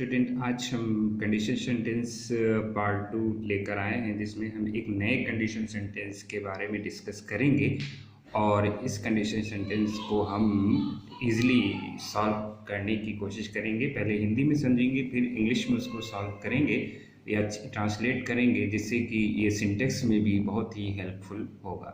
Student, आज हम condition sentence part 2 लेकर आए हैं, जिसमें हम एक नए कंडीशन सेंटेंस के बारे में डिस्कस करेंगे और इस कंडीशन सेंटेंस को हम इजीली सॉल्व करने की कोशिश करेंगे। पहले हिंदी में समझेंगे, फिर इंग्लिश में उसको सॉल्व करेंगे या ट्रांसलेट करेंगे, जिससे कि ये सिंटेक्स में भी बहुत ही हेल्पफुल होगा।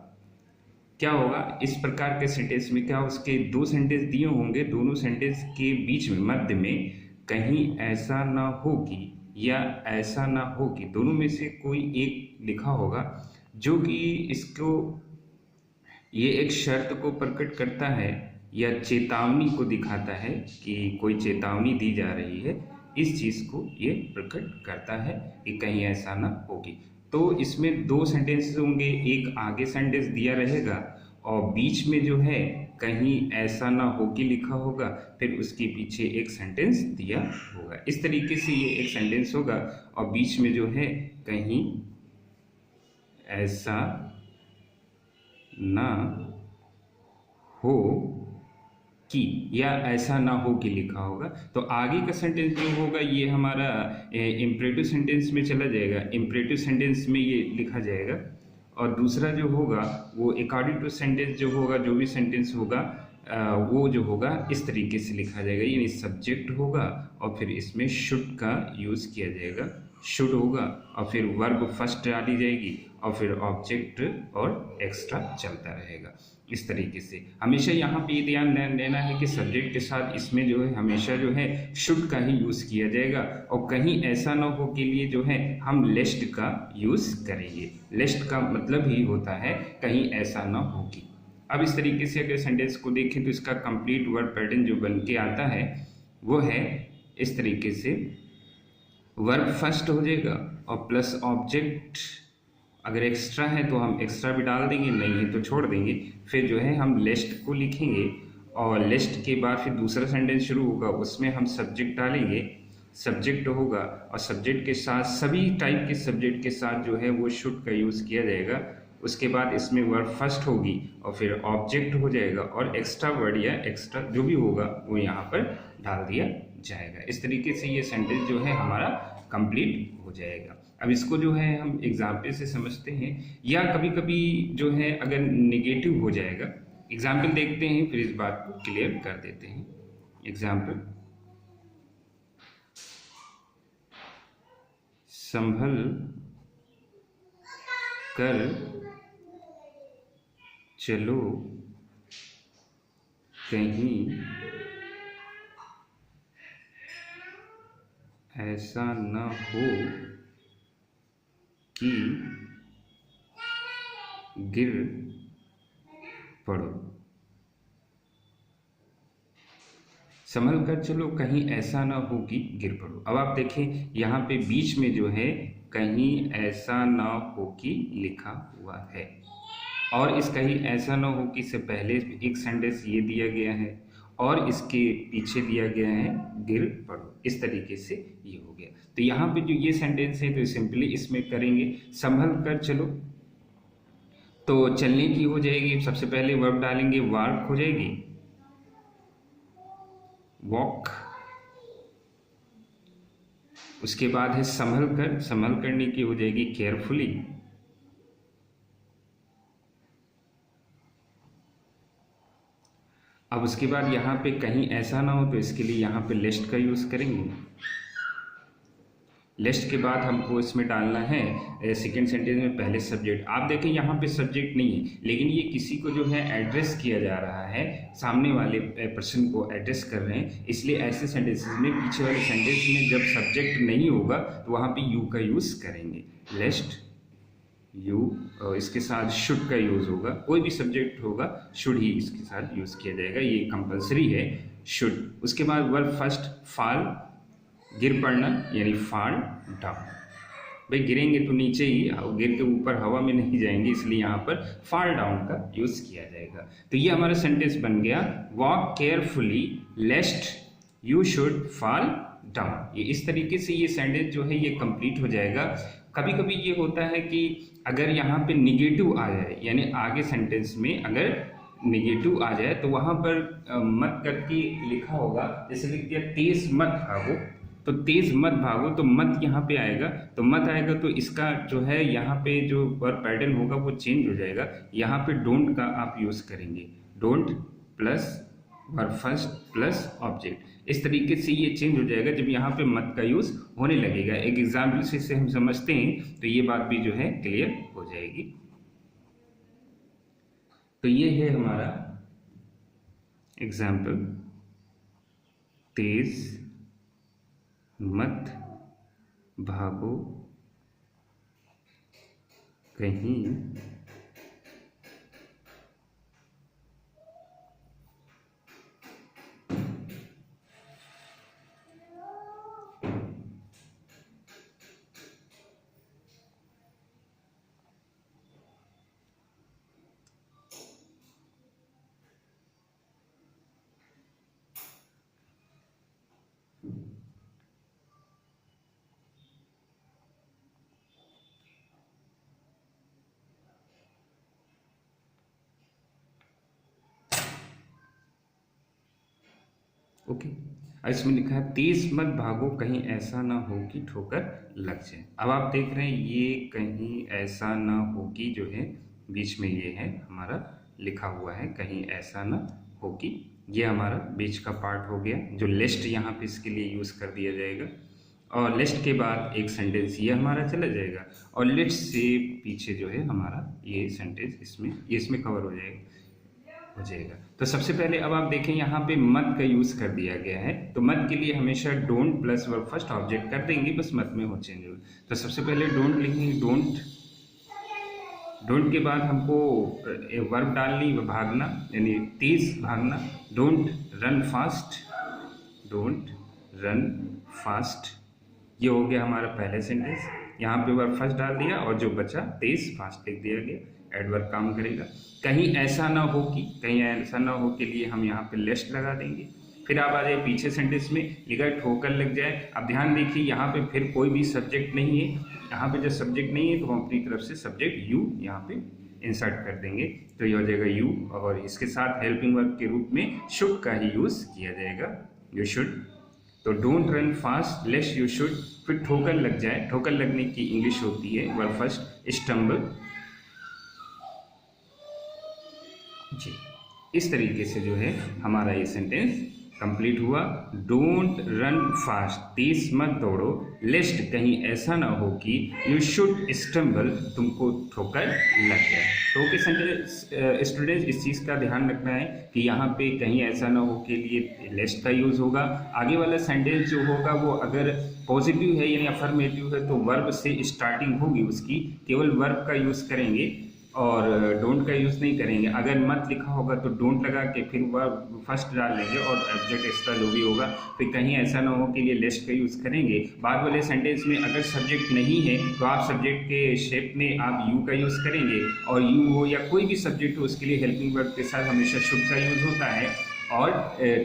क्या होगा इस प्रकार के सेंटेंस में, क्या उसके दो सेंटेंस दिए होंगे, दोनों सेंटेंस के बीच में मध्य में कहीं ऐसा ना हो कि या ऐसा ना हो कि, दोनों में से कोई एक लिखा होगा जो कि इसको ये एक शर्त को प्रकट करता है या चेतावनी को दिखाता है कि कोई चेतावनी दी जा रही है। इस चीज़ को ये प्रकट करता है कि कहीं ऐसा ना होगी। तो इसमें दो सेंटेंस होंगे, एक आगे सेंटेंस दिया रहेगा और बीच में जो है कहीं ऐसा ना हो कि लिखा होगा, फिर उसके पीछे एक सेंटेंस दिया होगा। इस तरीके से ये एक सेंटेंस होगा और बीच में जो है कहीं ऐसा ना हो कि या ऐसा ना हो कि लिखा होगा। तो आगे का सेंटेंस जो होगा ये हमारा इम्परेटिव सेंटेंस में चला जाएगा, इम्परेटिव सेंटेंस में ये लिखा जाएगा। और दूसरा जो होगा वो अकॉर्डिंग टू सेंटेंस जो होगा, जो भी सेंटेंस होगा वो जो होगा इस तरीके से लिखा जाएगा, यानी सब्जेक्ट होगा और फिर इसमें शुड का यूज़ किया जाएगा। शुड होगा और फिर वर्ब फर्स्ट डाली जाएगी और फिर ऑब्जेक्ट और एक्स्ट्रा चलता रहेगा। इस तरीके से हमेशा यहाँ पे ये ध्यान देना है कि सब्जेक्ट के साथ इसमें जो है हमेशा जो है शुड का ही यूज़ किया जाएगा और कहीं ऐसा ना हो के लिए जो है हम लेस्ट का यूज़ करेंगे। लेस्ट का मतलब ही होता है कहीं ऐसा ना हो कि। अब इस तरीके से अगर सेंटेंस को देखें तो इसका कंप्लीट वर्ड पैटर्न जो बन के आता है वो है इस तरीके से, वर्ब फर्स्ट हो जाएगा और प्लस ऑब्जेक्ट, अगर एक्स्ट्रा है तो हम एक्स्ट्रा भी डाल देंगे, नहीं है तो छोड़ देंगे। फिर जो है हम लेस्ट को लिखेंगे और लेस्ट के बाद फिर दूसरा सेंटेंस शुरू होगा, उसमें हम सब्जेक्ट डालेंगे, सब्जेक्ट होगा और सब्जेक्ट के साथ सभी टाइप के सब्जेक्ट के साथ जो है वो शुड का यूज़ किया जाएगा। उसके बाद इसमें वर्ब फर्स्ट होगी और फिर ऑब्जेक्ट हो जाएगा और एक्स्ट्रा वर्ड या एक्स्ट्रा जो भी होगा वो यहाँ पर डाल दिया जाएगा। इस तरीके से ये सेंटेंस जो है हमारा कंप्लीट हो जाएगा। अब इसको जो है हम एग्जाम्पल से समझते हैं, या कभी कभी जो है अगर नेगेटिव हो जाएगा, एग्जाम्पल देखते हैं फिर इस बात को क्लियर कर देते हैं। एग्जाम्पल, संभल कर चलो कहीं ऐसा न हो कि गिर पड़ो। संभल कर चलो कहीं ऐसा ना हो कि गिर पड़ो। अब आप देखें यहाँ पे बीच में जो है कहीं ऐसा ना हो कि लिखा हुआ है और इस कहीं ऐसा ना हो कि से पहले एक सेंटेंस ये दिया गया है और इसके पीछे दिया गया है गिर पड़ो। इस तरीके से ये हो गया। तो यहाँ पे जो ये सेंटेंस है तो सिंपली इसमें करेंगे संभल कर चलो, तो चलने की हो जाएगी, सबसे पहले वर्ब डालेंगे, वॉक हो जाएगी, वॉक। उसके बाद है संभल कर, संभल करने की हो जाएगी केयरफुली, अब उसके बाद यहाँ पे कहीं ऐसा ना हो तो इसके लिए यहाँ पे लेस्ट का यूज़ करेंगे। लेस्ट के बाद हमको इसमें डालना है सेकेंड सेंटेंस में पहले सब्जेक्ट। आप देखें यहाँ पे सब्जेक्ट नहीं है, लेकिन ये किसी को जो है एड्रेस किया जा रहा है, सामने वाले पर्सन को एड्रेस कर रहे हैं, इसलिए ऐसे सेंटेंसेस में पीछे वाले सेंटेंस में जब सब्जेक्ट नहीं होगा तो वहाँ पे यू का यूज़ करेंगे। लेस्ट यू, इसके साथ शुड का यूज़ होगा, कोई भी सब्जेक्ट होगा शुड ही इसके साथ यूज़ किया जाएगा, ये कंपलसरी है शुड। उसके बाद वर्ब फर्स्ट, फॉल, गिर पड़ना यानी फॉल डाउन। भाई गिरेंगे तो नीचे ही, गिर के ऊपर हवा में नहीं जाएंगे, इसलिए यहाँ पर फॉल डाउन का यूज़ किया जाएगा। तो ये हमारा सेंटेंस बन गया, walk carefully लेस्ट you should fall down. ये इस तरीके से ये सेंटेंस जो है ये कंप्लीट हो जाएगा। कभी कभी ये होता है कि अगर यहाँ पे निगेटिव आ जाए, यानी आगे सेंटेंस में अगर निगेटिव आ जाए तो वहाँ पर मत करके लिखा होगा, जैसे लिख दिया तेज मत भागो, तो तेज मत भागो, तो मत यहाँ पे आएगा, तो मत आएगा तो इसका जो है यहाँ पे जो वर्ब पैटर्न होगा वो चेंज हो जाएगा। यहाँ पे डोंट का आप यूज करेंगे, don't plus verb first plus object. इस तरीके से ये चेंज हो जाएगा जब यहाँ पे मत का यूज होने लगेगा। एक एग्जाम्पल से इसे हम समझते हैं तो ये बात भी जो है क्लियर हो जाएगी। तो ये है हमारा एग्जाम्पल, तेज मत भागो कहीं ओके। इसमें लिखा है तेज मत भागो कहीं ऐसा ना हो कि ठोकर लग जाए। अब आप देख रहे हैं ये कहीं ऐसा ना हो कि जो है बीच में ये है हमारा लिखा हुआ है, कहीं ऐसा ना हो कि, ये हमारा बीच का पार्ट हो गया जो लिस्ट यहाँ पे इसके लिए यूज़ कर दिया जाएगा। और लिस्ट के बाद एक सेंटेंस ये हमारा चला जाएगा और लिस्ट से पीछे जो है हमारा ये सेंटेंस इसमें कवर हो जाएगा। तो सबसे पहले अब आप देखें यहाँ पे मत का यूज कर दिया गया है, तो मत के लिए हमेशा don't plus verb first object कर देंगे, बस मत में हो चेंज हो। तो सबसे पहले डोंट लिखेंगे, डोंट के बाद हमको वर्ब डालनी भागना, यानी तेज भागना, don't run fast, don't run fast. ये हो गया हमारा पहले सेंटेंस। यहाँ पे वर्ब फर्स्ट डाल दिया और जो बचा तेज फास्ट लिख दिया गया, एडवर्ब काम करेगा। कहीं ऐसा ना हो कि, कहीं ऐसा ना हो के लिए हम यहाँ पे लेस्ट लगा देंगे। फिर आप आ जाए पीछे सेंटेंस में लिखा ठोकर लग जाए। अब ध्यान देखिए यहाँ पे फिर कोई भी सब्जेक्ट नहीं है, यहाँ पे जब सब्जेक्ट नहीं है तो हम अपनी तरफ से सब्जेक्ट यू यहाँ पे इंसर्ट कर देंगे, तो ये हो जाएगा यू और इसके साथ हेल्पिंग वर्ब के रूप में शुड का ही यूज किया जाएगा, यू शुड। तो don't run fast लेस्ट you should. फिर ठोकर लग जाए, ठोकर लगने की इंग्लिश होती है वर्ब फर्स्ट स्टम्बल जी। इस तरीके से जो है हमारा ये सेंटेंस कंप्लीट हुआ। डोंट रन फास्ट, तेज मत दौड़ो, लेस्ट कहीं ऐसा ना हो कि यू शुड स्टम्बल, तुमको ठोकर लग जाए। तो ओके स्टूडेंट्स, इस चीज़ का ध्यान रखना है कि यहाँ पे कहीं ऐसा ना हो के लिए लेस्ट का यूज़ होगा। आगे वाला सेंटेंस जो होगा वो अगर पॉजिटिव है यानी अफर्मेटिव है तो वर्ब से स्टार्टिंग होगी उसकी, केवल वर्ब का यूज़ करेंगे और डोंट का यूज़ नहीं करेंगे। अगर मत लिखा होगा तो डोंट लगा के फिर वर्ब फर्स्ट डाल लेंगे और ऑब्जेक्ट एक्स्ट्रा जो भी होगा, फिर कहीं ऐसा ना हो के लिए लिस्ट का यूज़ करेंगे। बाद वाले सेंटेंस में अगर सब्जेक्ट नहीं है तो आप सब्जेक्ट के शेप में आप यू का यूज़ करेंगे, और यू हो या कोई भी सब्जेक्ट हो उसके लिए हेल्पिंग वर्ब के साथ हमेशा शुड का यूज़ होता है और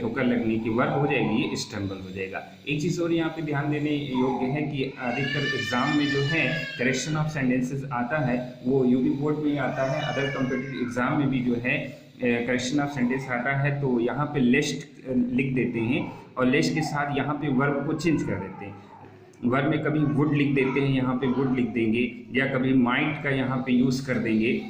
ठोकर लगने की वर्ब हो जाएगी, ये स्टम्बल हो जाएगा। एक चीज़ और यहाँ पे ध्यान देने योग्य है कि अधिकतर एग्जाम में जो है करेक्शन ऑफ सेंटेंसेस आता है वो यूपी बोर्ड में ही आता है, अदर कॉम्पिटिटिव एग्जाम में भी जो है करेक्शन ऑफ सेंटेंस आता है। तो यहाँ पे लिस्ट लिख देते हैं और लिस्ट के साथ यहाँ पे वर्ब को चेंज कर देते हैं। वर्ब में कभी वुड लिख देते हैं, यहाँ पे वुड लिख देंगे, या कभी माइट का यहाँ पे यूज़ कर देंगे,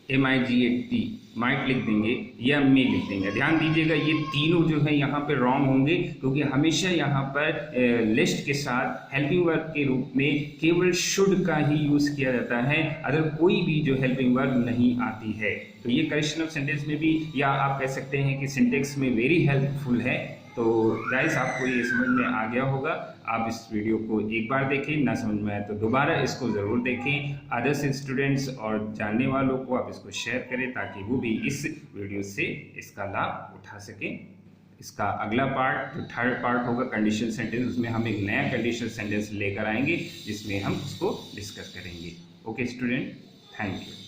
MIGHT माइट लिख देंगे, या मे लिख देंगे। ध्यान दीजिएगा ये तीनों जो है यहाँ पर रॉन्ग होंगे, क्योंकि हमेशा यहाँ पर लिस्ट के साथ हेल्पिंग वर्ब के रूप में केवल शुड का ही यूज़ किया जाता है, अगर कोई भी जो हेल्पिंग वर्ब नहीं आती है। तो ये करेक्शन ऑफ सेंटेंस में भी, या आप कह सकते हैं कि सिंटेक्स में वेरी हेल्पफुल है। तो गाइस आपको ये समझ में आ गया होगा। आप इस वीडियो को एक बार देखें, ना समझ में आए तो दोबारा इसको ज़रूर देखें। अदर्स स्टूडेंट्स और जानने वालों को आप इसको शेयर करें ताकि वो भी इस वीडियो से इसका लाभ उठा सकें। इसका अगला पार्ट जो थर्ड पार्ट होगा कंडीशन सेंटेंस, उसमें हम एक नया कंडीशन सेंटेंस लेकर आएंगे जिसमें हम उसको डिस्कस करेंगे। Okay student, thank you.